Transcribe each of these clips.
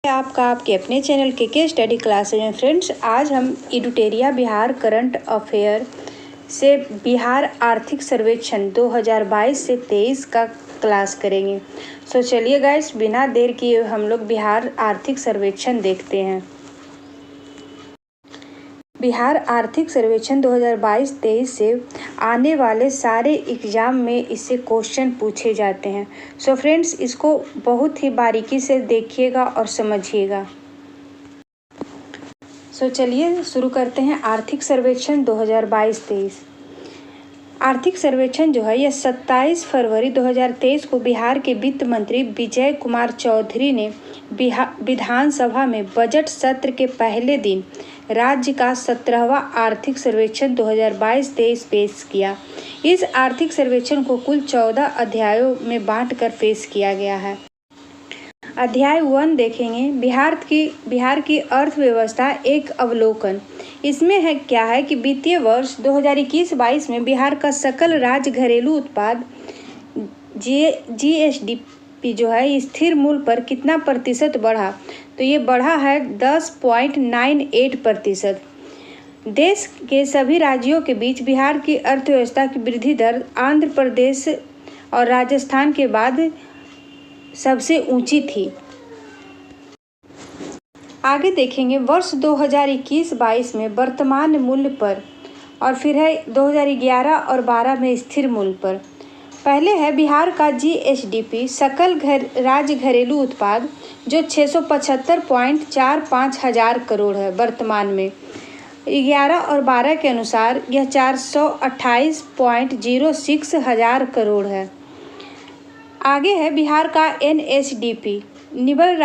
आपका आपके अपने चैनल के स्टडी क्लासेज में। फ्रेंड्स, आज हम एडुटेरिया बिहार करंट अफेयर से बिहार आर्थिक सर्वेक्षण 2022 से 23 का क्लास करेंगे। सो चलिए गाइस, बिना देर किए हम लोग बिहार आर्थिक सर्वेक्षण देखते हैं। बिहार आर्थिक सर्वेक्षण 2022-23 से आने वाले सारे एग्ज़ाम में इससे क्वेश्चन पूछे जाते हैं। सो फ्रेंड्स, इसको बहुत ही बारीकी से देखिएगा और समझिएगा। सो चलिए शुरू करते हैं। आर्थिक सर्वेक्षण 2022-23 आर्थिक सर्वेक्षण जो है यह 27 फरवरी 2023 को बिहार के वित्त मंत्री विजय कुमार चौधरी ने विधानसभा में बजट सत्र के पहले दिन राज्य का 17वां आर्थिक सर्वेक्षण 2022-23 पेश किया। इस आर्थिक सर्वेक्षण को कुल 14 अध्यायों में बांटकर पेश किया गया है। अध्याय 1 देखेंगे, बिहार की अर्थव्यवस्था एक अवलोकन। इसमें क्या है कि वित्तीय वर्ष 2021-22 में बिहार का सकल राज्य घरेलू उत्पाद GSDP जो है स्थिर मूल्य पर कितना प्रतिशत बढ़ा, तो ये बढ़ा है 10.98%। देश के सभी राज्यों के बीच बिहार की अर्थव्यवस्था की वृद्धि दर आंध्र प्रदेश और राजस्थान के बाद सबसे ऊंची थी। आगे देखेंगे, वर्ष 2021-22 में वर्तमान मूल्य पर और फिर है 2011 और 12 में स्थिर मूल्य पर। पहले है बिहार का GSDP सकल राज्य घरेलू उत्पाद जो 675.45 हजार करोड़ है वर्तमान में। 11 और 12 के अनुसार यह 428.06 हजार करोड़ है। आगे है बिहार का NSDP निवल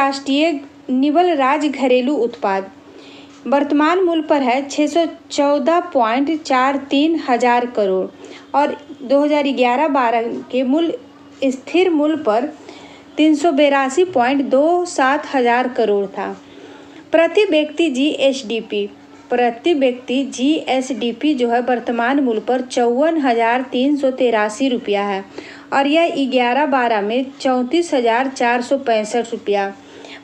राज्य घरेलू उत्पाद वर्तमान मूल्य पर है 614.43 हजार करोड़ और 2011-12 के मूल्य स्थिर मूल्य पर 382.27 हजार करोड़ था। प्रति व्यक्ति GSDP जो है वर्तमान मूल्य पर 54,383 रुपया है और यह 11-12 में 34,465 रुपया।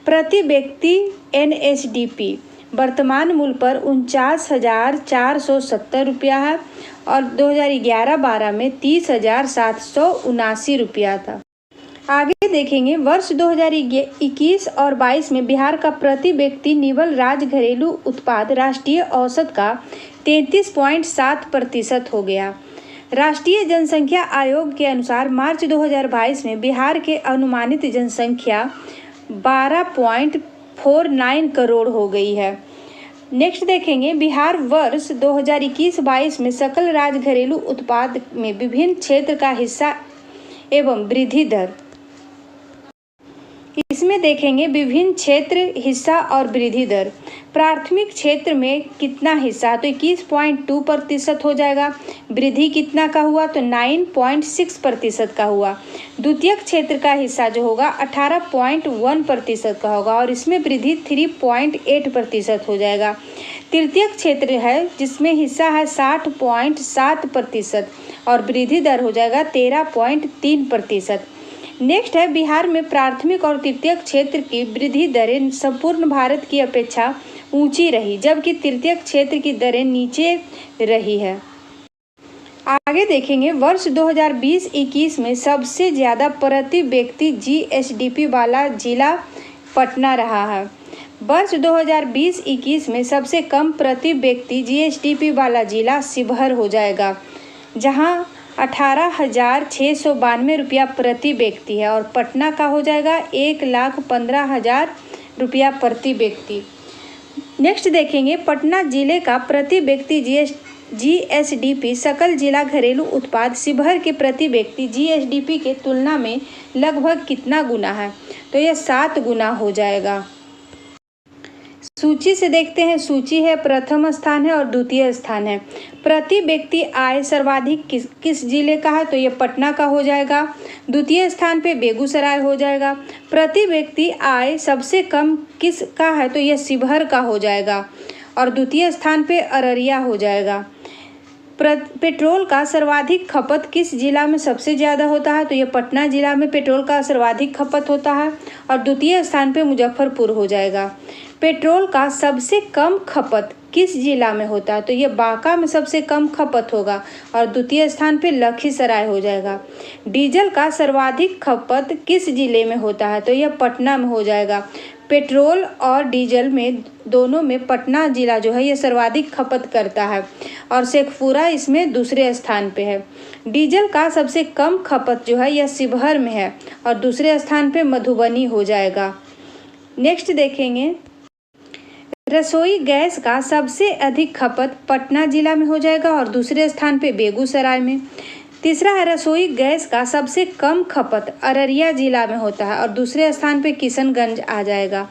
प्रति व्यक्ति NSDP वर्तमान मूल्य पर 49,470 रुपया है और 2011-12 में 30,779 रुपया था। आगे देखेंगे, वर्ष 2021 और 22 में बिहार का प्रति व्यक्ति निवल राज्य घरेलू उत्पाद राष्ट्रीय औसत का 33.7% हो गया। राष्ट्रीय जनसंख्या आयोग के अनुसार मार्च 2022 में बिहार के अनुमानित जनसंख्या 12.49 करोड़ हो गई है। नेक्स्ट देखेंगे, बिहार वर्ष 2021-22 में सकल राज्य घरेलू उत्पाद में विभिन्न क्षेत्र का हिस्सा एवं वृद्धि दर। इसमें देखेंगे विभिन्न क्षेत्र, हिस्सा और वृद्धि दर। प्राथमिक क्षेत्र में कितना हिस्सा, तो 21.2% हो जाएगा। वृद्धि कितना का हुआ, तो 9.6% का हुआ। द्वितीयक क्षेत्र का हिस्सा जो होगा 18.1% का होगा और इसमें वृद्धि 3.8% हो जाएगा। तृतीयक क्षेत्र है जिसमें हिस्सा है 60.7% और वृद्धि दर हो जाएगा 13.3%। नेक्स्ट है, बिहार में प्राथमिक और तृतीयक क्षेत्र की वृद्धि दरें संपूर्ण भारत की अपेक्षा ऊंची रही, जबकि तृतीयक क्षेत्र की दरें नीचे रही है। आगे देखेंगे, वर्ष 2020-21 में सबसे ज़्यादा प्रति व्यक्ति GSDP वाला जिला पटना रहा है। वर्ष 2020-21 में सबसे कम प्रति व्यक्ति GSDP वाला जिला शिवहर हो जाएगा, जहां 18,692 रुपया प्रति व्यक्ति है और पटना का हो जाएगा 1,15,000 रुपया प्रति व्यक्ति। नेक्स्ट देखेंगे, पटना जिले का प्रति व्यक्ति GSDP सकल जिला घरेलू उत्पाद शिवहर के प्रति व्यक्ति GSDP के तुलना में लगभग कितना गुना है, तो यह 7 गुना हो जाएगा। सूची से देखते हैं, सूची है प्रथम स्थान है और द्वितीय स्थान है। प्रति व्यक्ति आय सर्वाधिक किस जिले का है, तो ये पटना का हो जाएगा। द्वितीय स्थान पे बेगूसराय हो जाएगा। प्रति व्यक्ति आय सबसे कम किस का है, तो यह शिवहर का हो जाएगा और द्वितीय स्थान पे अररिया हो जाएगा। पेट्रोल का सर्वाधिक खपत किस जिला में सबसे ज़्यादा होता है? तो ये पटना जिला में पेट्रोल का सर्वाधिक खपत होता है और द्वितीय स्थान पे मुजफ्फरपुर हो जाएगा। पेट्रोल का सबसे कम खपत किस जिला में होता है? तो ये बांका में सबसे कम खपत होगा और द्वितीय स्थान पे लखीसराय हो जाएगा। डीजल का सर्वाधिक खपत किस जिले में होता है? तो यह पटना में हो जाएगा। पेट्रोल और डीजल में दोनों में पटना जिला जो है ये सर्वाधिक खपत करता है और शेखपुरा इसमें दूसरे स्थान पे है। डीजल का सबसे कम खपत जो है यह शिवहर में है और दूसरे स्थान पे मधुबनी हो जाएगा। नेक्स्ट देखेंगे, रसोई गैस का सबसे अधिक खपत पटना जिला में हो जाएगा और दूसरे स्थान पे बेगूसराय में। तीसरा है, रसोई गैस का सबसे कम खपत अररिया जिला में होता है और दूसरे स्थान पे किशनगंज आ जाएगा।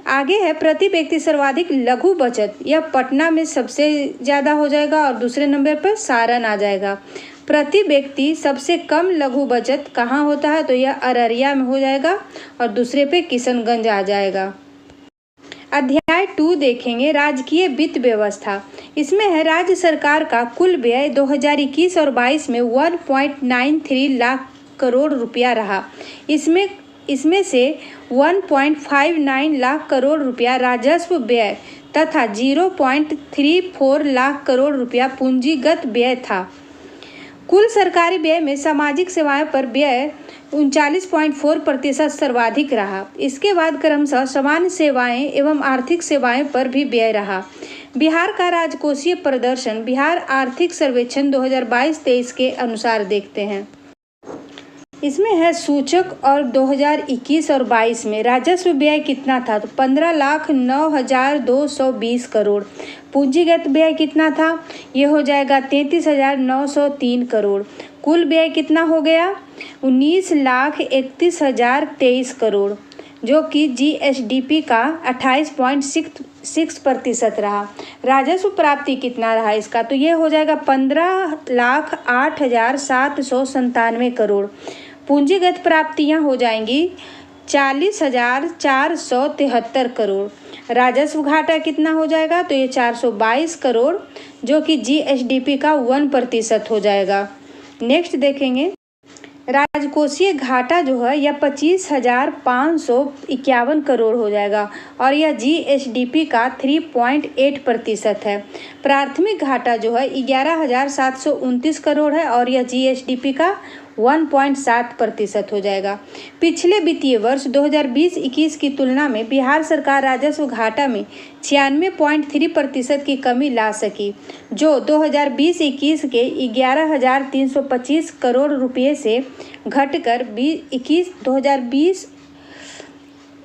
आगे है, प्रति व्यक्ति सर्वाधिक लघु बचत, यह पटना में सबसे ज़्यादा हो जाएगा और दूसरे नंबर पर सारण आ जाएगा। प्रति व्यक्ति सबसे कम लघु बचत कहाँ होता है? तो यह अररिया में हो जाएगा और दूसरे पे किशनगंज आ जाएगा। अध्याय 2 देखेंगे, राजकीय वित्त व्यवस्था। इसमें है, राज्य सरकार का कुल व्यय 2021 और 22 में 1.93 लाख करोड़ रुपया रहा। इसमें से 1.59 लाख करोड़ रुपया राजस्व व्यय तथा 0.34 लाख करोड़ रुपया पूंजीगत व्यय था। कुल सरकारी व्यय में सामाजिक सेवाएं पर व्यय 39.4% सर्वाधिक रहा। इसके बाद क्रमशः सामान्य सेवाएं एवं आर्थिक सेवाएं पर भी व्यय रहा। बिहार का राजकोषीय प्रदर्शन बिहार आर्थिक सर्वेक्षण 2022-23 के अनुसार देखते हैं। इसमें है सूचक और 2021 और 22 में राजस्व व्यय कितना था? तो 15,09,220 करोड़। पूंजीगत व्यय कितना था? ये हो जाएगा 33,903 करोड़। कुल व्यय कितना हो गया? 19,31,023 करोड़, जो कि GSDP का 28.6% रहा। राजस्व प्राप्ति कितना रहा इसका? तो ये हो जाएगा 15,08,797 करोड़। पूंजीगत प्राप्तियां हो जाएंगी 40,473 करोड़। राजस्व घाटा कितना हो जाएगा? तो ये 422 करोड़, जो कि GSDP का 1% हो जाएगा। नेक्स्ट देखेंगे, राजकोषीय घाटा जो है यह 25,551 करोड़ हो जाएगा और यह GSDP का 3.8% है। प्राथमिक घाटा जो है 11,729 करोड़ है और यह GSDP का 1.7% हो जाएगा। पिछले वित्तीय वर्ष 2020-21 की तुलना में बिहार सरकार राजस्व घाटा में 96.3% की कमी ला सकी, जो 2020-21 के 11,325 करोड़ रुपये से घटकर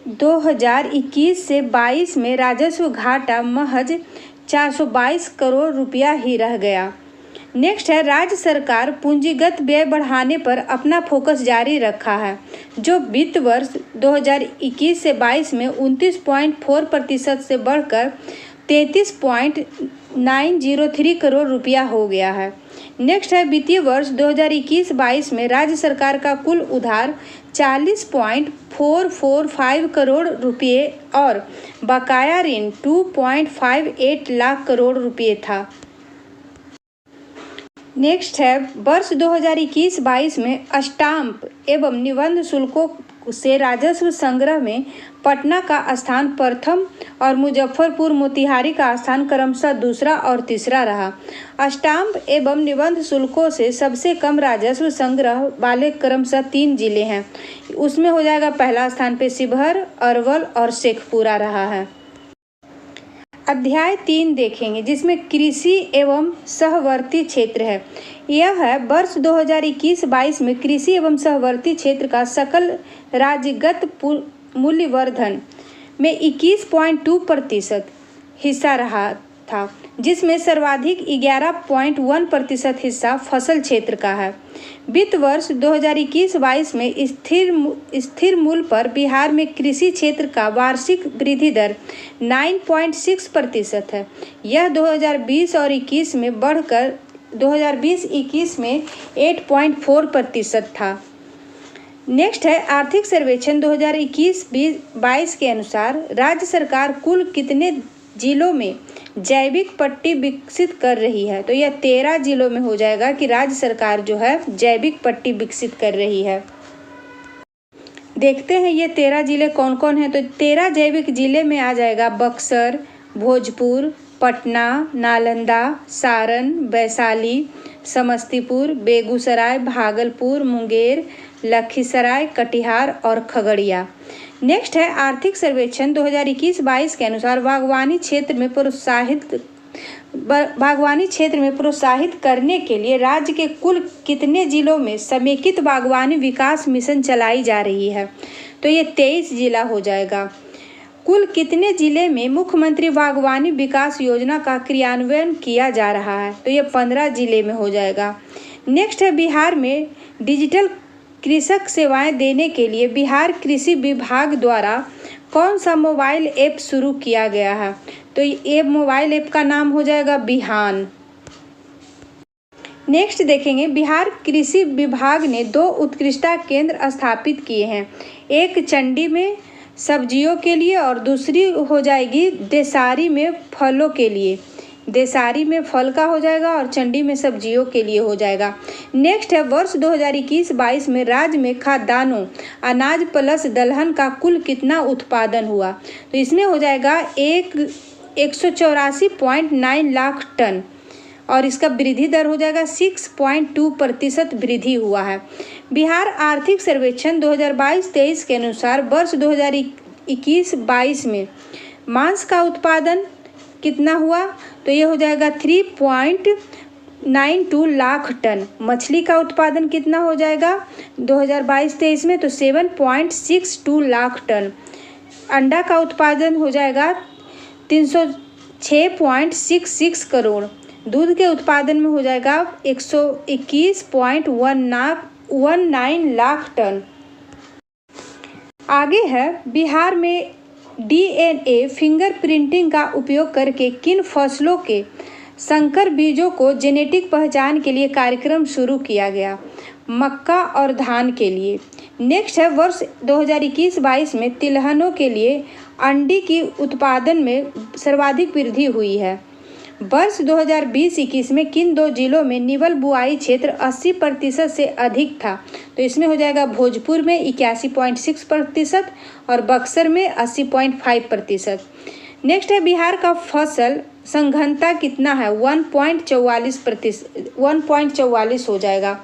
2021 से 22 में राजस्व घाटा महज 422 करोड़ रुपया ही रह गया। नेक्स्ट है, राज्य सरकार पूंजीगत व्यय बढ़ाने पर अपना फोकस जारी रखा है, जो वित्त वर्ष 2021 से 22 में 29.4% से बढ़कर 33.903 करोड़ रुपया हो गया है। नेक्स्ट है, वित्तीय वर्ष 2021-22 में राज्य सरकार का कुल उधार 40.445 करोड़ रुपये और बकाया ऋण 2.58 लाख करोड़ रुपये था। नेक्स्ट है, वर्ष 2021-22 में स्टाम्प एवं निबंध शुल्कों से राजस्व संग्रह में पटना का स्थान प्रथम और मुजफ्फरपुर मोतिहारी का स्थान क्रमशः दूसरा और तीसरा रहा। स्टाम्प एवं निबंध शुल्कों से सबसे कम राजस्व संग्रह वाले क्रमशः 3 जिले हैं। उसमें हो जाएगा पहला स्थान पे शिवहर, अरवल और शेखपुरा रहा है। अध्याय 3 देखेंगे, जिसमें कृषि एवं सहवर्ती क्षेत्र है। यह है, वर्ष 2021-22 में कृषि एवं सहवर्ती क्षेत्र का सकल राज्यगत मूल्यवर्धन में 21.2% हिस्सा रहा था, जिसमें सर्वाधिक 11.1% हिस्सा फसल क्षेत्र का है। वित्त वर्ष 2021-22 में स्थिर मूल्य पर बिहार में कृषि क्षेत्र का वार्षिक वृद्धि दर 9.6% है। यह 2020 और 21 में बढ़कर 2020-21 में 8.4% था। नेक्स्ट है, आर्थिक सर्वेक्षण 2021-22 के अनुसार राज्य सरकार कुल कितने जिलों में जैविक पट्टी विकसित कर रही है? तो यह 13 जिलों में हो जाएगा कि राज्य सरकार जो है जैविक पट्टी विकसित कर रही है। देखते हैं ये 13 जिले कौन कौन हैं। तो 13 जैविक जिले में आ जाएगा बक्सर, भोजपुर, पटना, नालंदा, सारण, वैशाली, समस्तीपुर, बेगूसराय, भागलपुर, मुंगेर, लखीसराय, कटिहार और खगड़िया। नेक्स्ट है आर्थिक सर्वेक्षण 2021-22 के अनुसार बागवानी क्षेत्र में प्रोत्साहित करने के लिए राज्य के कुल कितने जिलों में समेकित बागवानी विकास मिशन चलाई जा रही है? तो ये 23 जिला हो जाएगा। कुल कितने जिले में मुख्यमंत्री बागवानी विकास योजना का क्रियान्वयन किया जा रहा है? तो ये 15 जिले में हो जाएगा। नेक्स्ट है बिहार में डिजिटल कृषक सेवाएं देने के लिए बिहार कृषि विभाग द्वारा कौन सा मोबाइल ऐप शुरू किया गया है? तो ये मोबाइल ऐप का नाम हो जाएगा बिहान। नेक्स्ट देखेंगे बिहार कृषि विभाग ने 2 उत्कृष्टता केंद्र स्थापित किए हैं, एक चंडी में सब्जियों के लिए और दूसरी हो जाएगी देसारी में फलों के लिए। देसारी में फल का हो जाएगा और चंडी में सब्जियों के लिए हो जाएगा। नेक्स्ट है वर्ष 2021-22 में राज्य में खाद्यान्नों अनाज प्लस दलहन का कुल कितना उत्पादन हुआ? तो इसमें हो जाएगा 184.9 लाख टन और इसका वृद्धि दर हो जाएगा 6.2% वृद्धि हुआ है। बिहार आर्थिक सर्वेक्षण 2022-23 के अनुसार वर्ष 2021-22 में मांस का उत्पादन कितना हुआ? तो ये हो जाएगा 3.92 लाख टन। मछली का उत्पादन कितना हो जाएगा 2022-23 में? तो 7.62 लाख टन। अंडा का उत्पादन हो जाएगा 306.66 करोड़। दूध के उत्पादन में हो जाएगा 121.19 लाख टन। आगे है बिहार में DNA फिंगरप्रिंटिंग का उपयोग करके किन फसलों के संकर बीजों को जेनेटिक पहचान के लिए कार्यक्रम शुरू किया गया? मक्का और धान के लिए। नेक्स्ट है वर्ष 2021-22 में तिलहनों के लिए अंडी की उत्पादन में सर्वाधिक वृद्धि हुई है। वर्ष 2020-21 में किन 2 जिलों में निवल बुआई क्षेत्र 80% से अधिक था? तो इसमें हो जाएगा भोजपुर में 81.6% और बक्सर में 80.5%। नेक्स्ट है बिहार का फसल संघनता कितना है? 1.44 हो जाएगा।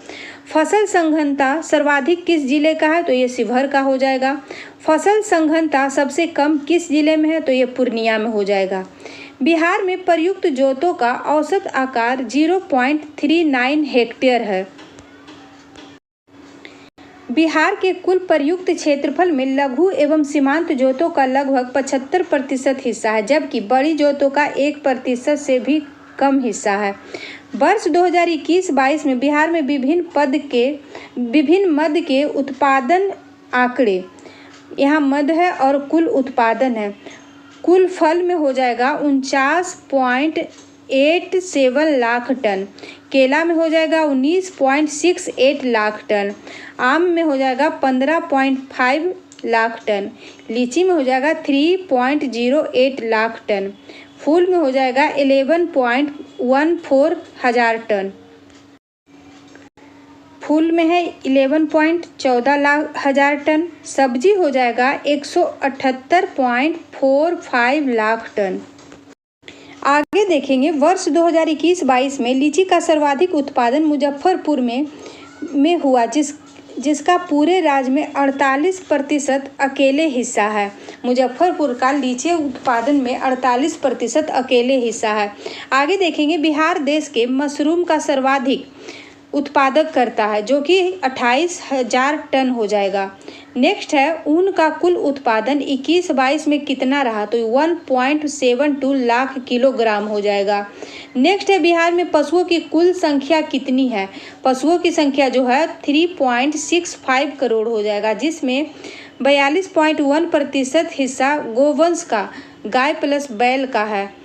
फसल संघनता सर्वाधिक किस जिले का है? तो ये शिवहर का हो जाएगा। फसल संघनता सबसे कम किस जिले में है? तो ये पूर्णिया में हो जाएगा। बिहार में प्रयुक्त जोतों का औसत आकार 0.39 हेक्टेयर है। बिहार के कुल प्रयुक्त क्षेत्रफल में लघु एवं सीमांत जोतों का लगभग 75% हिस्सा है, जबकि बड़ी जोतों का 1% से भी कम हिस्सा है। वर्ष 2021-22 में बिहार में विभिन्न मद के उत्पादन आंकड़े, यहाँ मद है और कुल उत्पादन है। कुल फल में हो जाएगा 49.87 लाख टन, केला में हो जाएगा 19.68 लाख टन, आम में हो जाएगा 15.5 लाख टन, लीची में हो जाएगा 3.08 लाख टन, फूल में हो जाएगा 11.14 हजार टन, फूल में है 11.14 हजार टन, सब्जी हो जाएगा 178.45 लाख टन। आगे देखेंगे वर्ष 2021-22 में लीची का सर्वाधिक उत्पादन मुजफ्फरपुर में हुआ, जिसका पूरे राज्य में 48% अकेले हिस्सा है। मुजफ्फरपुर का लीची उत्पादन में 48% अकेले हिस्सा है। आगे देखेंगे बिहार देश के मशरूम का सर्वाधिक उत्पादक करता है, जो कि 28,000 टन हो जाएगा। नेक्स्ट है ऊन का कुल उत्पादन 21-22 में कितना रहा? तो 1.72 लाख किलोग्राम हो जाएगा। नेक्स्ट है बिहार में पशुओं की कुल संख्या कितनी है? पशुओं की संख्या जो है 3.65 करोड़ हो जाएगा, जिसमें 42.1% हिस्सा गोवंश का, गाय प्लस बैल का है।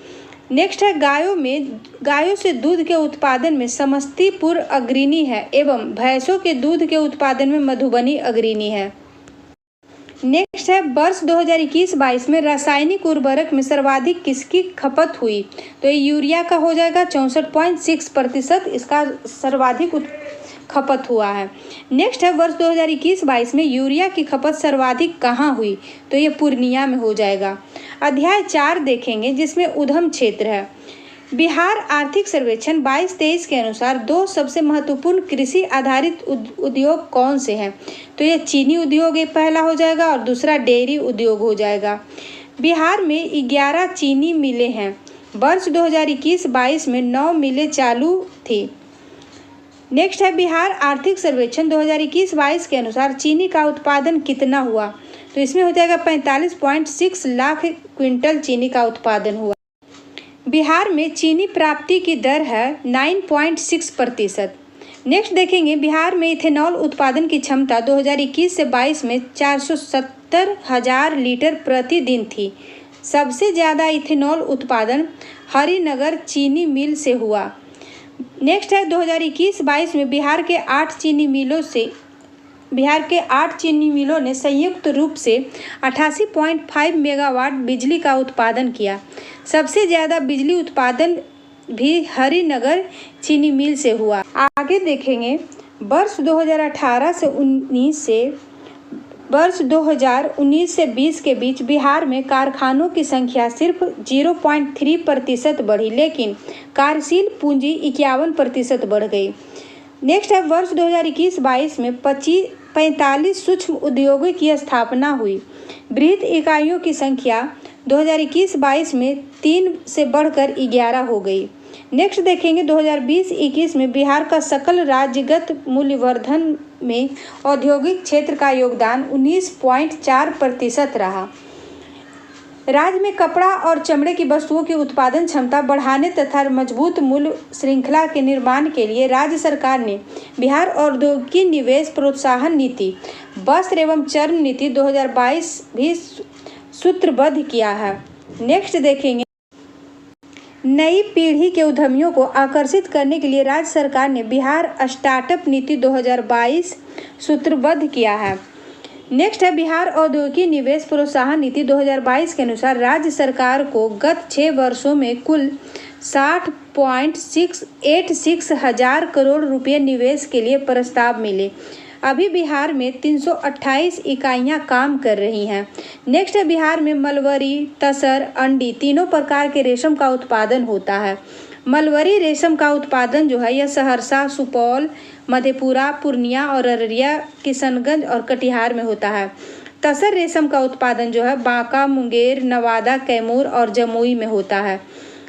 नेक्स्ट है गायों से दूध के उत्पादन में समस्तीपुर अग्रणी है एवं भैंसों के दूध के उत्पादन में मधुबनी अग्रणी है। नेक्स्ट है वर्ष 2021-22 में रासायनिक उर्वरक में सर्वाधिक किसकी खपत हुई? तो ये यूरिया का हो जाएगा 64.6% इसका सर्वाधिक खपत हुआ है। नेक्स्ट है वर्ष 2021-22 में यूरिया की खपत सर्वाधिक कहाँ हुई? तो ये पूर्णिया में हो जाएगा। अध्याय 4 देखेंगे जिसमें उद्गम क्षेत्र है। बिहार आर्थिक सर्वेक्षण 22-23 के अनुसार 2 सबसे महत्वपूर्ण कृषि आधारित उद्योग कौन से हैं? तो ये चीनी उद्योग एक पहला हो जाएगा और दूसरा डेयरी उद्योग हो जाएगा। बिहार में 11 चीनी मिलें हैं। वर्ष 2021-22 में 9 मिलें चालू थी। नेक्स्ट है बिहार आर्थिक सर्वेक्षण 2021-22 के अनुसार चीनी का उत्पादन कितना हुआ? तो इसमें हो जाएगा 45.6 लाख क्विंटल चीनी का उत्पादन हुआ। बिहार में चीनी प्राप्ति की दर है 9.6%। नेक्स्ट देखेंगे बिहार में इथेनॉल उत्पादन की क्षमता 2021 से 22 में 470,000 लीटर प्रतिदिन थी। सबसे ज़्यादा इथेनॉल उत्पादन हरिनगर चीनी मिल से हुआ। नेक्स्ट है 2021-22 में बिहार के 8 चीनी मिलों ने संयुक्त रूप से 88.5 मेगावाट बिजली का उत्पादन किया। सबसे ज़्यादा बिजली उत्पादन भी हरिनगर चीनी मिल से हुआ। आगे देखेंगे वर्ष 2019 से 20 के बीच बिहार में कारखानों की संख्या सिर्फ 0.3% बढ़ी, लेकिन कार्यशील पूंजी 51% बढ़ गई। नेक्स्ट है वर्ष 2021-22 में 45 सूक्ष्म उद्योगों की स्थापना हुई। बृहद इकाइयों की संख्या 2021-22 में 3 से बढ़कर 11 हो गई। नेक्स्ट देखेंगे 2020-21 में बिहार का सकल राज्यगत मूल्यवर्धन में औद्योगिक क्षेत्र का योगदान 19.4% रहा। राज्य में कपड़ा और चमड़े की वस्तुओं की उत्पादन क्षमता बढ़ाने तथा मजबूत मूल्य श्रृंखला के निर्माण के लिए राज्य सरकार ने बिहार औद्योगिक निवेश प्रोत्साहन नीति, वस्त्र एवं चर्म नीति 2022 भी सूत्रबद्ध किया है। नेक्स्ट देखेंगे नई पीढ़ी के उद्यमियों को आकर्षित करने के लिए राज्य सरकार ने बिहार स्टार्टअप नीति 2022 सूत्रबद्ध किया है। नेक्स्ट है बिहार औद्योगिक निवेश प्रोत्साहन नीति 2022 के अनुसार राज्य सरकार को गत 6 वर्षों में कुल 60.686 हजार करोड़ रुपये निवेश के लिए प्रस्ताव मिले। अभी बिहार में 328 इकाइयां काम कर रही हैं। नेक्स्ट है बिहार में मलबरी, तसर, अंडी तीनों प्रकार के रेशम का उत्पादन होता है। मलबरी रेशम का उत्पादन जो है यह सहरसा, सुपौल, मधेपुरा, पूर्णिया और अररिया, किशनगंज और कटिहार में होता है। तसर रेशम का उत्पादन जो है बांका, मुंगेर, नवादा, कैमूर और जमुई में होता है।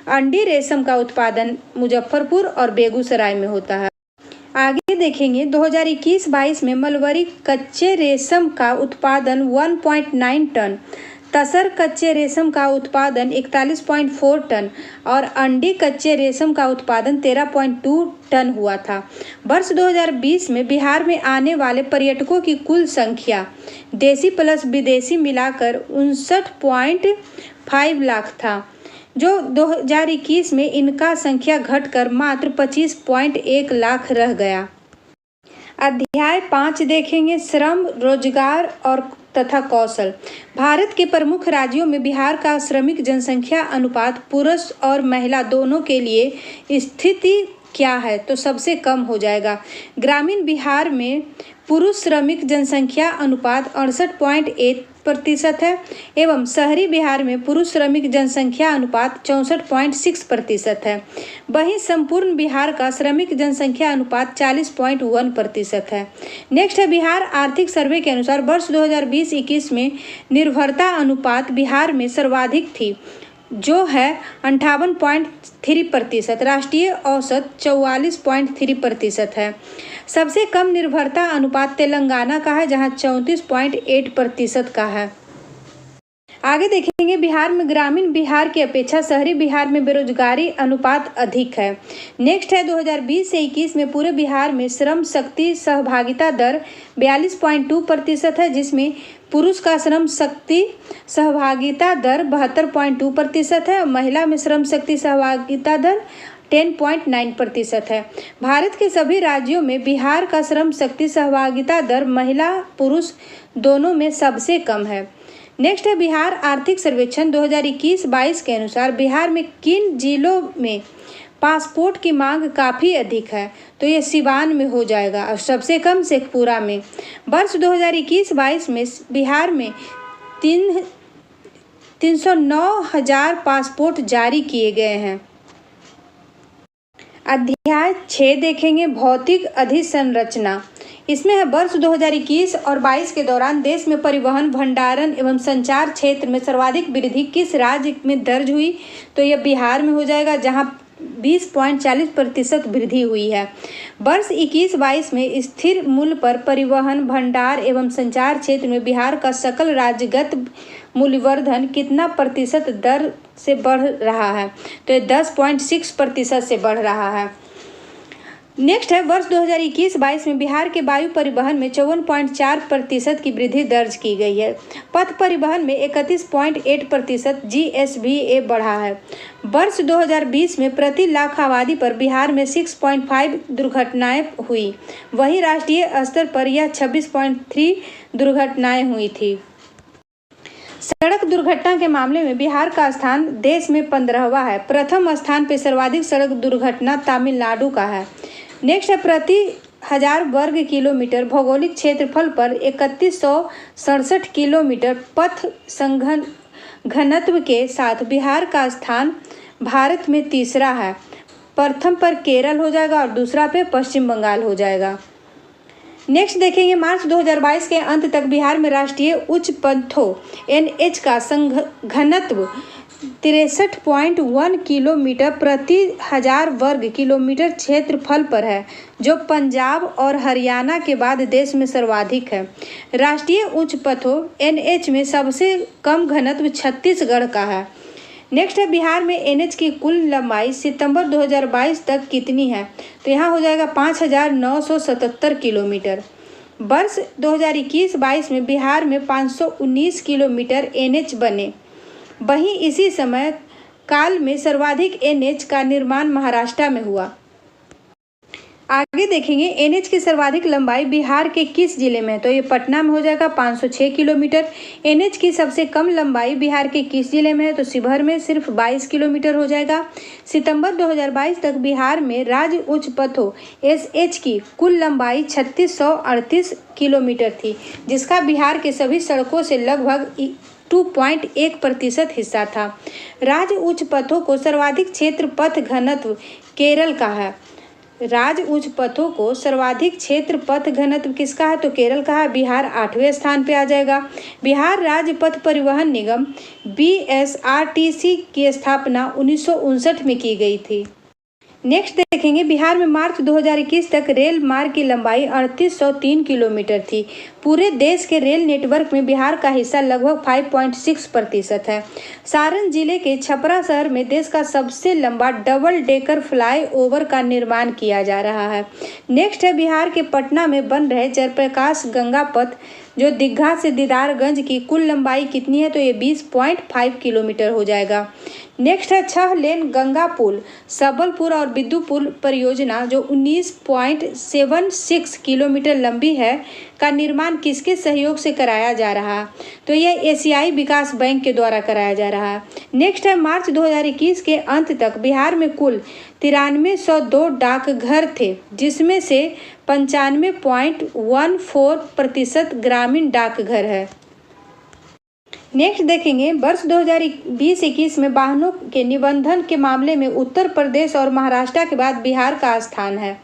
अंडी रेशम का उत्पादन मुजफ्फरपुर और बेगूसराय में होता है। आगे देखेंगे 2021-22 में मलबरी कच्चे रेशम का उत्पादन 1.9 टन, तसर कच्चे रेशम का उत्पादन 41.4 टन और अंडी कच्चे रेशम का उत्पादन 13.2 टन हुआ था। वर्ष 2020 में बिहार में आने वाले पर्यटकों की कुल संख्या देसी प्लस विदेशी मिलाकर 59.5 लाख था, जो 2021 में इनका संख्या घटकर मात्र 25.1 लाख रह गया। अध्याय 5 देखेंगे श्रम, रोजगार और तथा कौशल। भारत के प्रमुख राज्यों में बिहार का श्रमिक जनसंख्या अनुपात पुरुष और महिला दोनों के लिए स्थिति क्या है? तो सबसे कम हो जाएगा। ग्रामीण बिहार में पुरुष श्रमिक जनसंख्या अनुपात 68.1% है एवं शहरी बिहार में पुरुष श्रमिक जनसंख्या अनुपात 64.6% है। वहीं संपूर्ण बिहार का श्रमिक जनसंख्या अनुपात 40.1% है। नेक्स्ट है बिहार आर्थिक सर्वे के अनुसार वर्ष 2020-21 में निर्भरता अनुपात बिहार में सर्वाधिक थी, जो है 58.3%। राष्ट्रीय औसत 44.3% है। सबसे कम निर्भरता अनुपात तेलंगाना का है, जहां 34.8% का है। आगे देखेंगे बिहार में ग्रामीण बिहार की अपेक्षा शहरी बिहार में बेरोजगारी अनुपात अधिक है। नेक्स्ट है 2020 से 21 में पूरे बिहार में श्रम शक्ति सहभागिता दर 42.2% है, जिसमें पुरुष का श्रम शक्ति सहभागिता दर 72.2% है और महिला में श्रम शक्ति सहभागिता दर 10.9% है। भारत के सभी राज्यों में बिहार का श्रम शक्ति सहभागिता दर महिला पुरुष दोनों में सबसे कम है। नेक्स्ट है बिहार आर्थिक सर्वेक्षण 2021-22 के अनुसार बिहार में किन जिलों में पासपोर्ट की मांग काफ़ी अधिक है, तो ये सिवान में हो जाएगा और सबसे कम शेखपुरा में। वर्ष 2021-22 में बिहार में 309,000 पासपोर्ट जारी किए गए हैं। अध्याय 6 देखेंगे भौतिक अधिसंरचना। इसमें है वर्ष 2021 और 22 के दौरान देश में परिवहन, भंडारण एवं संचार क्षेत्र में सर्वाधिक वृद्धि किस राज्य में दर्ज हुई, तो यह बिहार में हो जाएगा जहां 20.40% वृद्धि हुई है। वर्ष 21-22 में स्थिर मूल्य पर परिवहन, भंडार एवं संचार क्षेत्र में बिहार का सकल राज्यगत मूल्यवर्धन कितना प्रतिशत दर से बढ़ रहा है, तो ये 10.6% से बढ़ रहा है। नेक्स्ट है वर्ष 2021-22 में बिहार के वायु परिवहन में 54.4% की वृद्धि दर्ज की गई है। पथ परिवहन में 31.8% GSVA बढ़ा है। वर्ष 2020 में प्रति लाख आबादी पर बिहार में 6.5 दुर्घटनाएं हुई, वहीं राष्ट्रीय स्तर पर यह 26.3 दुर्घटनाएं हुई थी। सड़क दुर्घटना के मामले में बिहार का स्थान देश में 15वां है। प्रथम स्थान पर सर्वाधिक सड़क दुर्घटना तमिलनाडु का है। नेक्स्ट है प्रति 1000 वर्ग किलोमीटर भौगोलिक क्षेत्रफल पर 3167 किलोमीटर पथ संघन घनत्व के साथ बिहार का स्थान भारत में तीसरा है। प्रथम पर केरल हो जाएगा और दूसरा पे पश्चिम बंगाल हो जाएगा। नेक्स्ट देखेंगे मार्च 2022 के अंत तक बिहार में राष्ट्रीय उच्च पथों NH का घनत्व 63.1 किलोमीटर प्रति 1000 वर्ग किलोमीटर क्षेत्रफल पर है, जो पंजाब और हरियाणा के बाद देश में सर्वाधिक है। राष्ट्रीय उच्च पथों NH में सबसे कम घनत्व छत्तीसगढ़ का है। नेक्स्ट है बिहार में NH की कुल लंबाई सितंबर 2022 तक कितनी है, तो यहाँ हो जाएगा 5977 किलोमीटर। वर्ष 2021-22 में बिहार में 519 किलोमीटर NH बने, वहीं इसी समय काल में सर्वाधिक NH का निर्माण महाराष्ट्र में हुआ। आगे देखेंगे NH की सर्वाधिक लंबाई बिहार के किस जिले में है, तो ये पटना में हो जाएगा 506 किलोमीटर। NH की सबसे कम लंबाई बिहार के किस जिले में है, तो शिवहर में सिर्फ 22 किलोमीटर हो जाएगा। सितंबर 2022 तक बिहार में राज्य उच्च पथों SH की कुल लंबाई 3638 किलोमीटर थी, जिसका बिहार के सभी सड़कों से लगभग 2.1% हिस्सा था। राज्य उच्च पथों को सर्वाधिक क्षेत्र पथ घनत्व केरल का है। राज्य उच्च पथों को सर्वाधिक क्षेत्र पथ घनत्व किसका है, तो केरल का है। बिहार 8वें स्थान पे आ जाएगा। बिहार राज्य पथ परिवहन निगम BSRTC की स्थापना 1959 में की गई थी। नेक्स्ट देखेंगे बिहार में मार्च 2021 तक रेल मार्ग की लंबाई 3803 किलोमीटर थी। पूरे देश के रेल नेटवर्क में बिहार का हिस्सा लगभग 5.6% है। सारण जिले के छपरा शहर में देश का सबसे लंबा डबल डेकर फ्लाई ओवर का निर्माण किया जा रहा है। नेक्स्ट है बिहार के पटना में बन रहे जयप्रकाश गंगा पथ, जो दीघा से दीदारगंज की कुल लंबाई कितनी है, तो ये 20.5 किलोमीटर हो जाएगा। नेक्स्ट है 6 लेन गंगा पुल सबलपुर और बिद्दुपुर परियोजना, जो 19.76 किलोमीटर लंबी है, का निर्माण किसके सहयोग से कराया जा रहा है, तो यह एशियाई विकास बैंक के द्वारा कराया जा रहा है। नेक्स्ट है मार्च 2021 के अंत तक बिहार में कुल 9302 डाकघर थे, जिसमें से 95.14% ग्रामीण डाकघर है। नेक्स्ट देखेंगे वर्ष 2020-21 में वाहनों के निबंधन के मामले में उत्तर प्रदेश और महाराष्ट्र के बाद बिहार का स्थान है।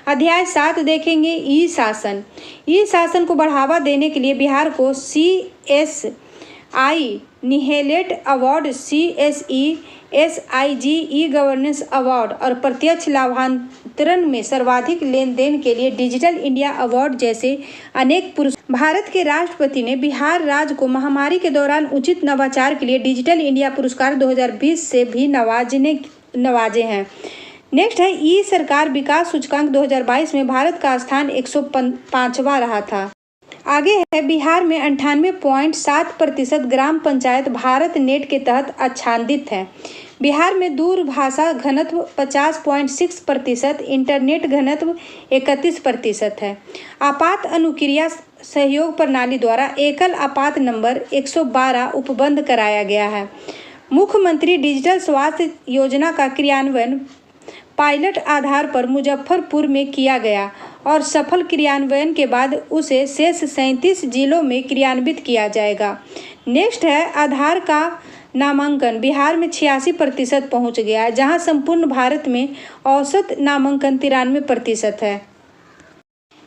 अध्याय 7 देखेंगे ई शासन। ई शासन को बढ़ावा देने के लिए बिहार को CSI निहेलेट award, CSE SIG e governance award और प्रत्यक्ष लाभांतरण में सर्वाधिक लेन देन के लिए डिजिटल इंडिया अवार्ड जैसे अनेक पुरस्कार। भारत के राष्ट्रपति ने बिहार राज्य को महामारी के दौरान उचित नवाचार के लिए डिजिटल इंडिया पुरस्कार 2020 से भी नवाजे हैं। नेक्स्ट है ई सरकार विकास सूचकांक 2022 में भारत का स्थान 105वां रहा था। आगे है बिहार में 98.7% ग्राम पंचायत भारत नेट के तहत आच्छादित है। बिहार में दूरभाषा घनत्व 50.6%, इंटरनेट घनत्व 31% है। आपात अनुक्रिया सहयोग प्रणाली द्वारा एकल आपात नंबर 112 उपबंध कराया गया है। मुख्यमंत्री डिजिटल स्वास्थ्य योजना का क्रियान्वयन पायलट आधार पर मुजफ्फरपुर में किया गया और सफल क्रियान्वयन के बाद उसे शेष 37 जिलों में क्रियान्वित किया जाएगा। नेक्स्ट है आधार का नामांकन बिहार में 86% पहुँच गया, जहां संपूर्ण भारत में औसत नामांकन 93% है।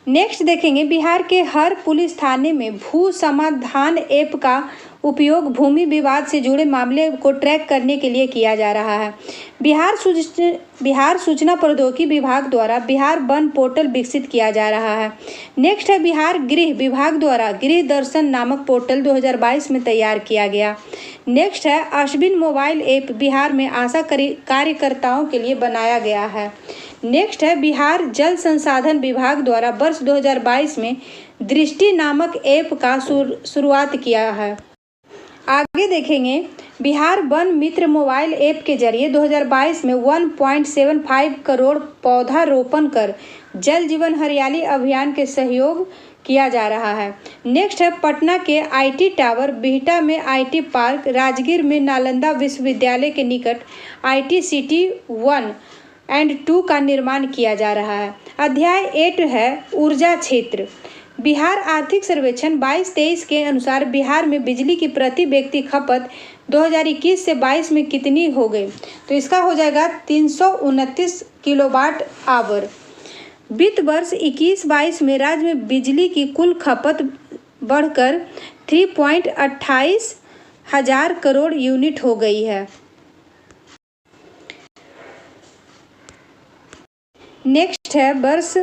नेक्स्ट देखेंगे बिहार के हर पुलिस थाने में भू समाधान ऐप का उपयोग भूमि विवाद से जुड़े मामले को ट्रैक करने के लिए किया जा रहा है। बिहार सूचना प्रौद्योगिकी विभाग द्वारा बिहार वन पोर्टल विकसित किया जा रहा है। नेक्स्ट है बिहार गृह विभाग द्वारा गृह दर्शन नामक पोर्टल 2022 में तैयार किया गया। नेक्स्ट है अश्विन मोबाइल ऐप बिहार में आशा कार्यकर्ताओं के लिए बनाया गया है। नेक्स्ट है बिहार जल संसाधन विभाग द्वारा वर्ष 2022 में दृष्टि नामक ऐप का शुरुआत किया है। आगे देखेंगे बिहार वन मित्र मोबाइल ऐप के जरिए 2022 में 1.75 करोड़ पौधारोपण कर जल जीवन हरियाली अभियान के सहयोग किया जा रहा है। नेक्स्ट है पटना के आईटी टावर, बिहटा में आईटी पार्क, राजगीर में नालंदा विश्वविद्यालय के निकट आईटी सिटी 1 एंड 2 का निर्माण किया जा रहा है। अध्याय 8 है ऊर्जा क्षेत्र। बिहार आर्थिक सर्वेक्षण 22-23 के अनुसार बिहार में बिजली की प्रति व्यक्ति खपत 2021 से 22 में कितनी हो गई, तो इसका हो जाएगा 329 किलोवाट आवर। वित्त वर्ष 21-22 में राज्य में बिजली की कुल खपत बढ़कर 3.28 हजार करोड़ यूनिट हो गई है। नेक्स्ट है वर्ष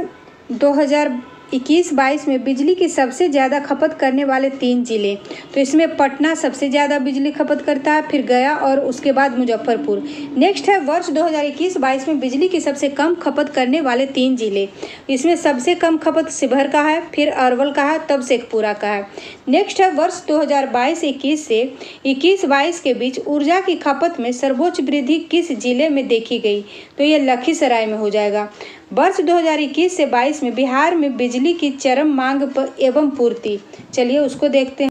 2021-22 में बिजली की सबसे ज़्यादा खपत करने वाले 3 जिले, तो इसमें पटना सबसे ज़्यादा बिजली खपत करता है, फिर गया और उसके बाद मुजफ्फरपुर। नेक्स्ट है वर्ष 2021-22 में बिजली की सबसे कम खपत करने वाले 3 जिले, इसमें सबसे कम खपत शिवहर का है, फिर अरवल का है, तब शेखपुरा का है। नेक्स्ट है वर्ष 2022-21 से 21-22 के बीच ऊर्जा की खपत में सर्वोच्च वृद्धि किस जिले में देखी गई, तो ये लखीसराय में हो जाएगा। वर्ष 2021 से 22 में बिहार में बिजली की चरम मांग एवं पूर्ति, चलिए उसको देखते हैं।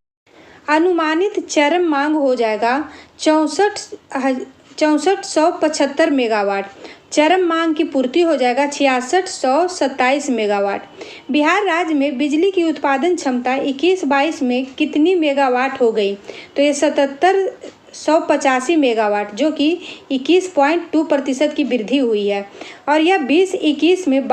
अनुमानित चरम मांग हो जाएगा 6475 मेगावाट। चरम मांग की पूर्ति हो जाएगा 6627 मेगावाट। बिहार राज्य में बिजली की उत्पादन क्षमता 21-22 में कितनी मेगावाट हो गई, तो ये 7785 मेगावाट, जो कि 21.2% की वृद्धि हुई है। और यह 2021 में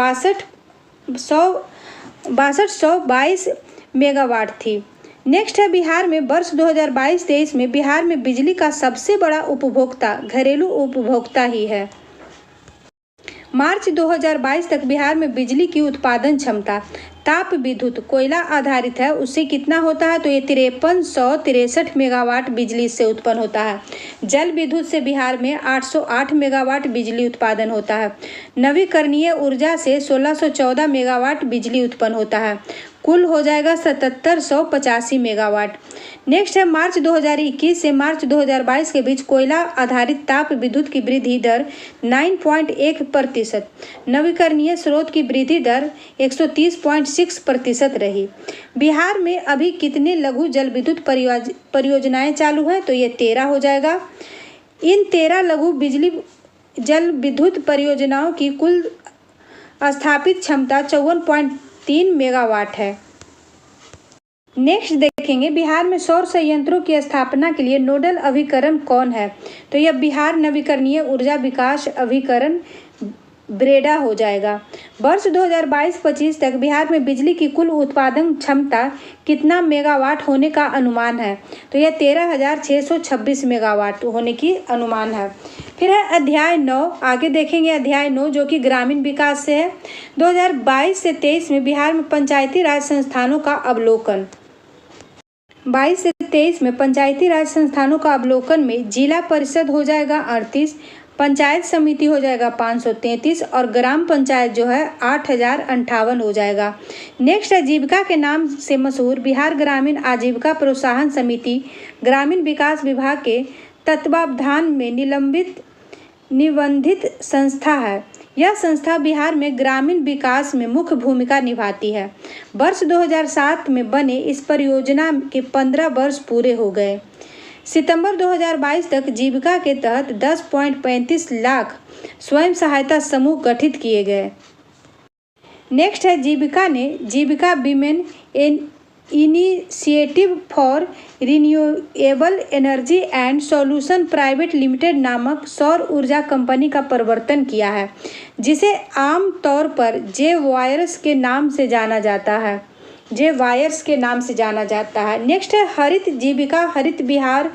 6222 मेगावाट थी। नेक्स्ट है बिहार में वर्ष 2022-23 में बिहार में बिजली का सबसे बड़ा उपभोक्ता घरेलू उपभोक्ता ही है। मार्च 2022 तक बिहार में बिजली की उत्पादन क्षमता ताप विद्युत कोयला आधारित है, उससे कितना होता है, तो ये 5363 मेगावाट बिजली से उत्पन्न होता है। जल विद्युत से बिहार में 808 मेगावाट बिजली उत्पादन होता है। नवीकरणीय ऊर्जा से 1614 मेगावाट बिजली उत्पन्न होता है। कुल हो जाएगा 7785 मेगावाट। नेक्स्ट है मार्च 2021 से मार्च 2022 के बीच कोयला आधारित ताप विद्युत की वृद्धि दर 9.1%, नवीकरणीय स्रोत की वृद्धि दर 130.6% रही। बिहार में अभी कितने लघु जल विद्युत परियोजनाएं चालू हैं, तो ये 13 हो जाएगा। इन 13 लघु जल विद्युत परियोजनाओं की कुल स्थापित क्षमता 54.3 मेगावाट है। नेक्स्ट देखेंगे बिहार में सौर संयंत्रों की स्थापना के लिए नोडल अभिकरण कौन है, तो यह बिहार नवीकरणीय ऊर्जा विकास अभिकरण ब्रेडा हो जाएगा। वर्ष 2022-25 तक बिहार में बिजली की कुल उत्पादन क्षमता कितना मेगावाट होने का अनुमान है, तो यह 13,626 मेगावाट होने की अनुमान है। फिर है अध्याय 9, आगे देखेंगे अध्याय 9 जो कि ग्रामीण विकास से है। 2022 से 23 में बिहार में पंचायती राज संस्थानों का अवलोकन। 22 से 23 में पंचायती राज संस्थानों का अवलोकन में जिला परिषद हो जाएगा 38, पंचायत समिति हो जाएगा 533 और ग्राम पंचायत जो है 8058 हो जाएगा। नेक्स्ट है जीविका के नाम से मशहूर बिहार ग्रामीण आजीविका प्रोत्साहन समिति ग्रामीण विकास विभाग के तत्वावधान में निलंबित निबंधित संस्था है। यह संस्था बिहार में ग्रामीण विकास में मुख्य भूमिका निभाती है। वर्ष 2007 में बने इस परियोजना के 15 वर्ष पूरे हो गए। सितंबर 2022 तक जीविका के तहत 10.35 लाख स्वयं सहायता समूह गठित किए गए। नेक्स्ट है जीविका ने Jeevika women initiative for renewable energy and solution private limited नामक सौर ऊर्जा कंपनी का प्रवर्तन किया है, जिसे आमतौर पर जे वायर्स के नाम से जाना जाता है। नेक्स्ट है हरित जीविका। हरित बिहार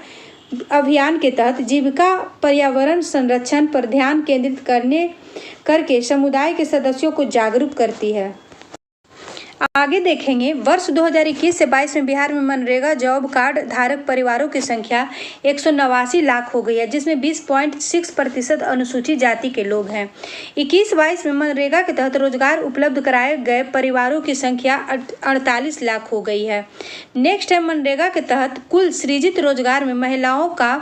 अभियान के तहत जीविका पर्यावरण संरक्षण पर ध्यान केंद्रित करके समुदाय के सदस्यों को जागरूक करती है। आगे देखेंगे वर्ष 2021 से 22 में बिहार में मनरेगा जॉब कार्ड धारक परिवारों की संख्या 189 लाख हो गई है, जिसमें 20.6% अनुसूचित जाति के लोग हैं। 21-22 में मनरेगा के तहत रोजगार उपलब्ध कराए गए परिवारों की संख्या 48 लाख हो गई है। नेक्स्ट है मनरेगा के तहत कुल सृजित रोजगार में महिलाओं का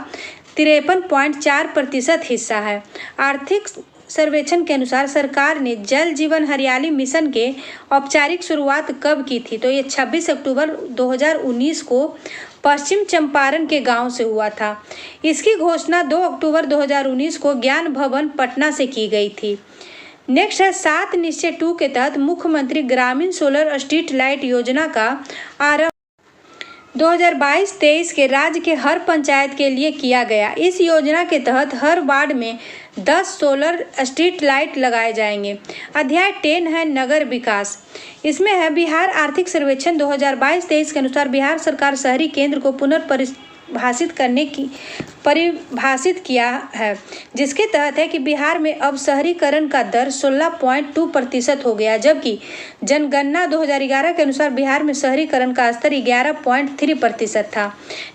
53.4% हिस्सा है। आर्थिक सर्वेक्षण के अनुसार सरकार ने जल जीवन हरियाली मिशन के औपचारिक शुरुआत कब की थी? तो ये 26 अक्टूबर 2019 को पश्चिम चंपारण के गांव से हुआ था। इसकी घोषणा 2 अक्टूबर 2019 को ज्ञान भवन पटना से की गई थी। नेक्स्ट है 7 निश्चय 2 के तहत मुख्यमंत्री ग्रामीण सोलर स्ट्रीट लाइट योजना का आरंभ 2022-23 के राज्य के हर पंचायत के लिए किया गया। इस योजना के तहत हर वार्ड में 10 सोलर स्ट्रीट लाइट लगाए जाएंगे। अध्याय 10 है नगर विकास। इसमें है बिहार आर्थिक सर्वेक्षण 2022-23 के अनुसार बिहार सरकार शहरी केंद्र को परिभाषित किया है, जिसके तहत है कि बिहार में अब शहरीकरण का दर 16.2% हो गया, जबकि जनगणना 2011 के अनुसार बिहार में शहरीकरण का स्तर 11.3% था।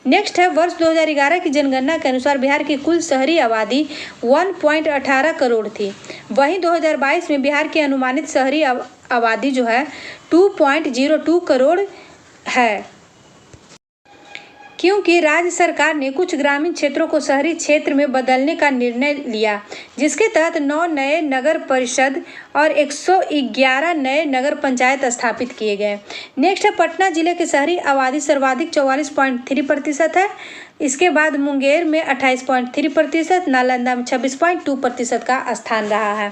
नेक्स्ट है वर्ष 2011 की जनगणना के अनुसार बिहार की कुल शहरी आबादी 1.18 करोड़ थी। वहीं 2022 में बिहार की अनुमानित शहरी आबादी जो है 2.02 करोड़ है, क्योंकि राज्य सरकार ने कुछ ग्रामीण क्षेत्रों को शहरी क्षेत्र में बदलने का निर्णय लिया, जिसके तहत 9 नए नगर परिषद और 111 नए नगर पंचायत स्थापित किए गए। नेक्स्ट है पटना जिले की शहरी आबादी सर्वाधिक 44.3% है। इसके बाद मुंगेर में 28.3%, नालंदा में 26.2% का स्थान रहा है।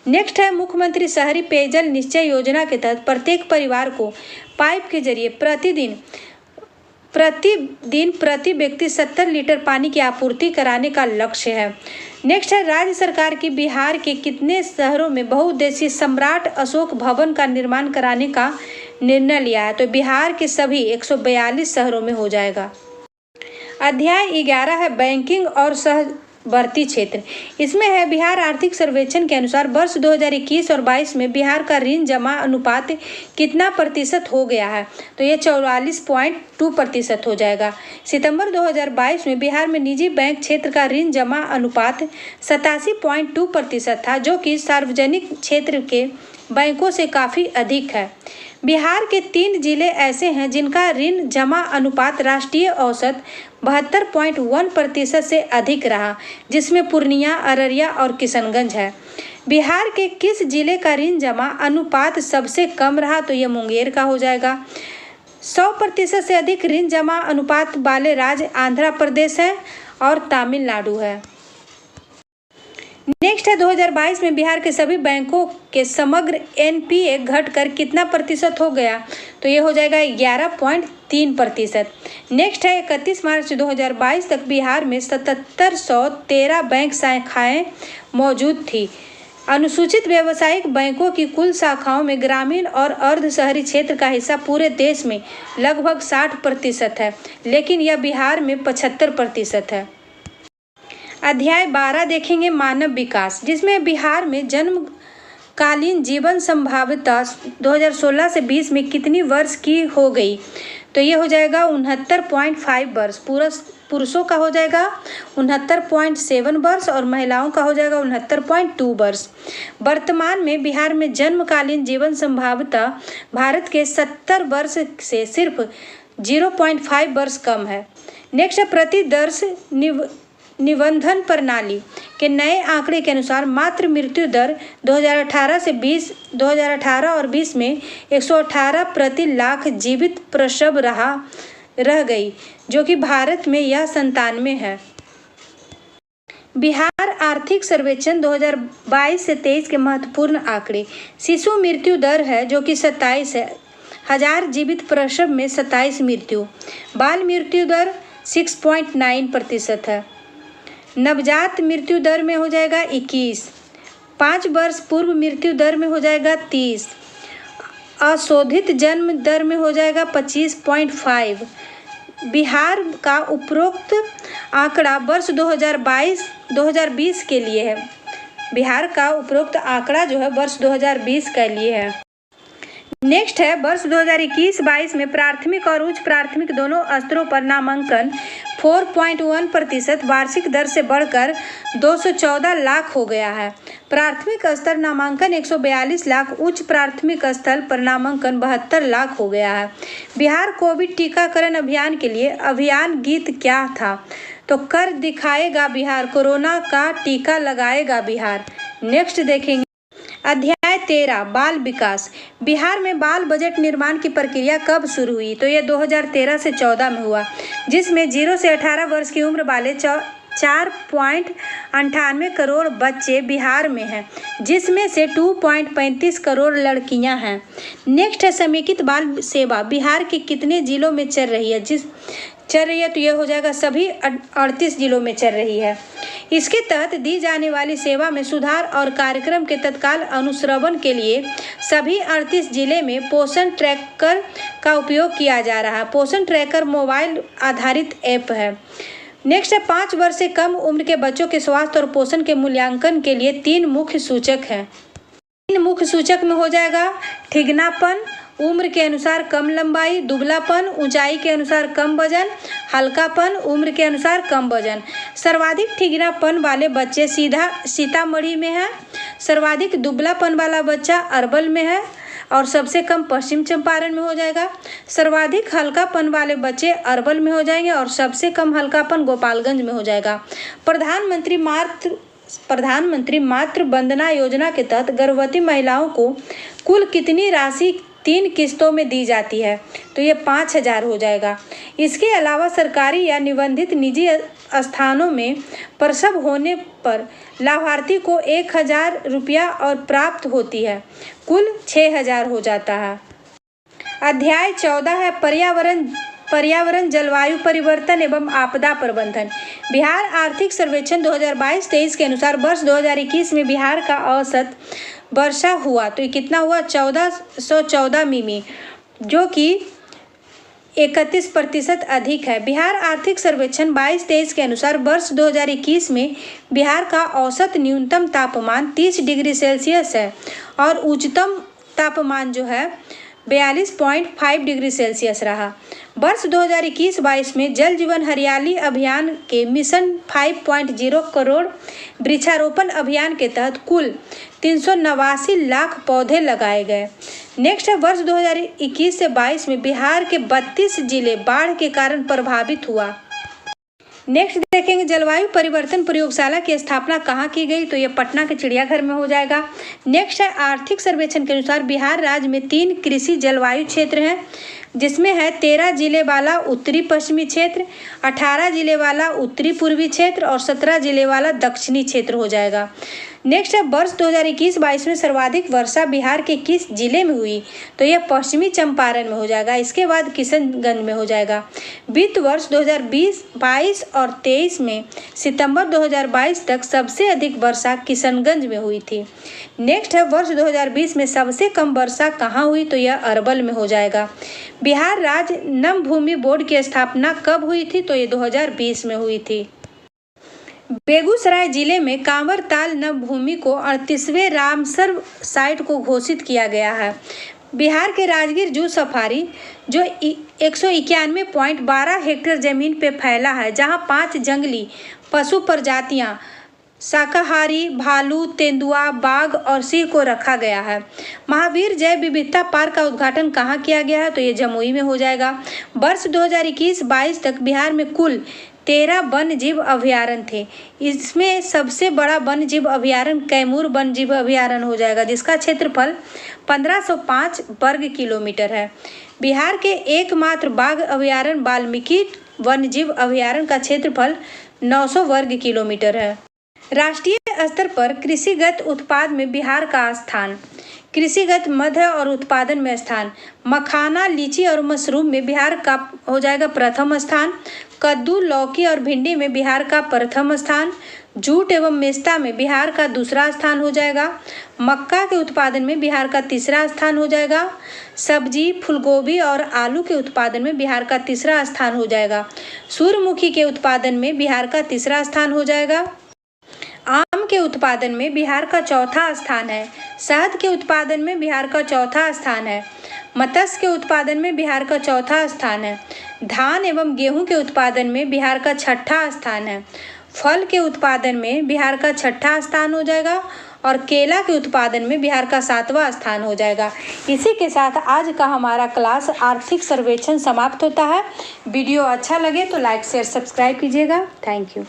नेक्स्ट है मुख्यमंत्री शहरी पेयजल निश्चय योजना के तहत प्रत्येक परिवार को पाइप के जरिए प्रतिदिन प्रति व्यक्ति 70 लीटर पानी की आपूर्ति कराने का लक्ष्य है। नेक्स्ट है राज्य सरकार की बिहार के कितने शहरों में बहुउद्देशीय सम्राट अशोक भवन का निर्माण कराने का निर्णय लिया है? तो बिहार के सभी 142 शहरों में हो जाएगा। अध्याय 11 है बैंकिंग और सहवर्ती क्षेत्र। इसमें है बिहार आर्थिक सर्वेक्षण के अनुसार वर्ष 2021 और 22 में बिहार का ऋण जमा अनुपात कितना प्रतिशत हो गया है? तो ये 44.2% हो जाएगा। सितंबर 2022 में बिहार में निजी बैंक क्षेत्र का ऋण जमा अनुपात 87.2% था, जो कि सार्वजनिक क्षेत्र के बैंकों से काफ़ी अधिक है। बिहार के 3 जिले ऐसे हैं जिनका ऋण जमा अनुपात राष्ट्रीय औसत 72.1% से अधिक रहा, जिसमें पूर्णिया, अररिया और किशनगंज है। बिहार के किस जिले का ऋण जमा अनुपात सबसे कम रहा? तो ये मुंगेर का हो जाएगा। 100% से अधिक ऋण जमा अनुपात वाले राज्य आंध्र प्रदेश है और तमिलनाडु है। नेक्स्ट है 2022 में बिहार के सभी बैंकों के समग्र एनपीए घटकर कितना प्रतिशत हो गया? तो ये हो जाएगा 11.3%। नेक्स्ट है 31 मार्च 2022 तक बिहार में 7713 बैंक शाखाएं मौजूद थी। अनुसूचित व्यावसायिक बैंकों की कुल शाखाओं में ग्रामीण और अर्ध शहरी क्षेत्र का हिस्सा पूरे देश में लगभग 60% है, लेकिन यह बिहार में 75% है। अध्याय 12 देखेंगे मानव विकास, जिसमें बिहार में जन्मकालीन जीवन संभाव्यता 2016 से 20 में कितनी वर्ष की हो गई? तो ये हो जाएगा 69.5 वर्ष। पुरुषों का हो जाएगा 69.7 वर्ष और महिलाओं का हो जाएगा 69.2 वर्ष। वर्तमान में बिहार में जन्मकालीन जीवन संभाव्यता भारत के 70 वर्ष से सिर्फ 0.5 वर्ष कम है। नेक्स्ट है निबंधन प्रणाली के नए आंकड़े के अनुसार मातृ मृत्यु दर 2018 और 20 में 118 प्रति लाख जीवित प्रसव रह गई, जो कि भारत में यह 97 है। बिहार आर्थिक सर्वेक्षण 2022 से 23 के महत्वपूर्ण आंकड़े। शिशु मृत्यु दर है जो कि 27 है, 1000 जीवित प्रसव में 27 मृत्यु। बाल मृत्यु दर 6.9% है। नवजात मृत्यु दर में हो जाएगा 21। 5 वर्ष पूर्व मृत्यु दर में हो जाएगा 30। अशोधित जन्म दर में हो जाएगा 25.5। बिहार का उपरोक्त आंकड़ा वर्ष 2020 के लिए है। बिहार का उपरोक्त आंकड़ा जो है वर्ष 2020 के लिए है। नेक्स्ट है वर्ष 2021-22 में प्राथमिक और उच्च प्राथमिक दोनों स्तरों पर नामांकन 4.1% वार्षिक दर से बढ़कर 214 लाख हो गया है। प्राथमिक स्तर नामांकन 142 लाख, उच्च प्राथमिक स्तर पर नामांकन 72 लाख हो गया है। बिहार कोविड टीकाकरण अभियान के लिए अभियान गीत क्या था? तो कर दिखाएगा बिहार, कोरोना का टीका लगाएगा बिहार। नेक्स्ट देखेंगे अध्याय 13 बाल विकास। बिहार में बाल बजट निर्माण की प्रक्रिया कब शुरू हुई? तो ये 2013 से 14 में हुआ, जिसमें 0 से 18 वर्ष की उम्र वाले 4.98 करोड़ बच्चे बिहार में हैं, जिसमें से 2.35 करोड़ लड़कियां हैं। नेक्स्ट है समेकित बाल सेवा बिहार के कितने जिलों में चल रही है? तो ये हो जाएगा सभी 38 जिलों में चल रही है। इसके तहत दी जाने वाली सेवा में सुधार और कार्यक्रम के तत्काल अनुश्रवण के लिए सभी 38 जिले में पोषण ट्रैकर का उपयोग किया जा रहा है। पोषण ट्रैकर मोबाइल आधारित ऐप है। नेक्स्ट है 5 वर्ष से कम उम्र के बच्चों के स्वास्थ्य और पोषण के मूल्यांकन के लिए 3 मुख्य सूचक हैं। 3 मुख्य सूचक में हो जाएगा ठिगनापन, उम्र के अनुसार कम लंबाई, दुबलापन, ऊंचाई के अनुसार कम वजन, हल्कापन, उम्र के अनुसार कम वजन। सर्वाधिक ठिगनापन वाले बच्चे सीतामढ़ी में है, सर्वाधिक दुबलापन वाला बच्चा अरवल में है और सबसे कम पश्चिम चंपारण में हो जाएगा। सर्वाधिक हल्कापन वाले बच्चे अरवल में हो जाएंगे और सबसे कम हल्कापन गोपालगंज में हो जाएगा। प्रधानमंत्री मातृ वंदना योजना के तहत गर्भवती महिलाओं को कुल कितनी राशि 3 किस्तों में दी जाती है? तो ये 5,000 हो जाएगा। इसके अलावा सरकारी या निबंधित निजी स्थानों में प्रसव होने पर लाभार्थी को 1,000 रुपया और प्राप्त होती है, कुल 6,000 हो जाता है। अध्याय 14 है पर्यावरण जलवायु परिवर्तन एवं आपदा प्रबंधन। बिहार आर्थिक सर्वेक्षण 2022-23 के अनुसार वर्ष 2021 में बिहार का औसत वर्षा हुआ तो कितना हुआ? 1414 मिमी, जो कि 31% अधिक है। बिहार आर्थिक सर्वेक्षण 22-23 के अनुसार वर्ष 2021 में बिहार का औसत न्यूनतम तापमान 30 डिग्री सेल्सियस है और उच्चतम तापमान जो है 42.5 डिग्री सेल्सियस रहा। वर्ष 2021-22 में जल जीवन हरियाली अभियान के मिशन 5.0 करोड़ वृक्षारोपण अभियान के तहत कुल 389 लाख पौधे लगाए गए। नेक्स्ट है वर्ष 2021 से 22 में बिहार के 32 जिले बाढ़ के कारण प्रभावित हुआ। नेक्स्ट देखेंगे जलवायु परिवर्तन प्रयोगशाला की स्थापना कहाँ की गई? तो ये पटना के चिड़ियाघर में हो जाएगा। नेक्स्ट है आर्थिक सर्वेक्षण के अनुसार बिहार राज्य में 3 कृषि जलवायु क्षेत्र हैं, जिसमें है 13 जिले वाला उत्तरी पश्चिमी क्षेत्र, 18 जिले वाला उत्तरी पूर्वी क्षेत्र और 17 जिले वाला दक्षिणी क्षेत्र हो जाएगा। नेक्स्ट है वर्ष 2021-22 में सर्वाधिक वर्षा बिहार के किस जिले में हुई? तो यह पश्चिमी चंपारण में हो जाएगा। इसके बाद किशनगंज में हो जाएगा। वित्त वर्ष 2020-22 और 23 में सितंबर 2022 तक सबसे अधिक वर्षा किशनगंज में हुई थी। नेक्स्ट है वर्ष 2020 में सबसे कम वर्षा कहाँ हुई? तो यह अरवल में हो जाएगा। बिहार राज्य नम भूमि बोर्ड की स्थापना कब हुई थी? तो ये 2020 में हुई थी। बेगूसराय जिले में कांवरताल नम भूमि को 38वें रामसर साइट को घोषित किया गया है। बिहार के राजगीर जू सफारी जो 191.12 हेक्टेयर जमीन पे फैला है, जहां 5 जंगली पशु प्रजातियां शाकाहारी भालू, तेंदुआ, बाघ और सिंह को रखा गया है। महावीर जैव विविधता पार्क का उद्घाटन कहाँ किया गया है? तो ये जमुई में हो जाएगा। वर्ष 2021-22 तक बिहार में कुल 13 वन्य जीव अभयारण्य थे। इसमें सबसे बड़ा वन्य जीव अभयारण्य कैमूर वन्य जीव अभयारण्य हो जाएगा, जिसका क्षेत्रफल 1505 वर्ग किलोमीटर है। बिहार के एकमात्र बाघ अभयारण्य वाल्मीकि वन्य जीव अभयारण्य का क्षेत्रफल 900 वर्ग किलोमीटर है। राष्ट्रीय स्तर पर कृषिगत उत्पाद में बिहार का स्थान। कृषिगत मध्य और उत्पादन में स्थान। मखाना, लीची और मशरूम में बिहार का हो जाएगा प्रथम स्थान। कद्दू, लौकी और भिंडी में बिहार का प्रथम स्थान। जूट एवं मेस्ता में बिहार का दूसरा स्थान हो जाएगा। मक्का के उत्पादन में बिहार का तीसरा स्थान हो जाएगा। सब्जी, फूलगोभी और आलू के उत्पादन में बिहार का तीसरा स्थान हो जाएगा। सूर्यमुखी के उत्पादन में बिहार का तीसरा स्थान हो जाएगा। आम के उत्पादन में बिहार का चौथा स्थान है। शहद के उत्पादन में बिहार का चौथा स्थान है। मत्स्य के उत्पादन में बिहार का चौथा स्थान है। धान एवं गेहूं के उत्पादन में बिहार का छठा स्थान है। फल के उत्पादन में बिहार का छठा स्थान हो जाएगा और केला के उत्पादन में बिहार का 7वां स्थान हो जाएगा। इसी के साथ आज का हमारा क्लास आर्थिक सर्वेक्षण समाप्त होता है। वीडियो अच्छा लगे तो लाइक शेयर सब्सक्राइब कीजिएगा। Thank you.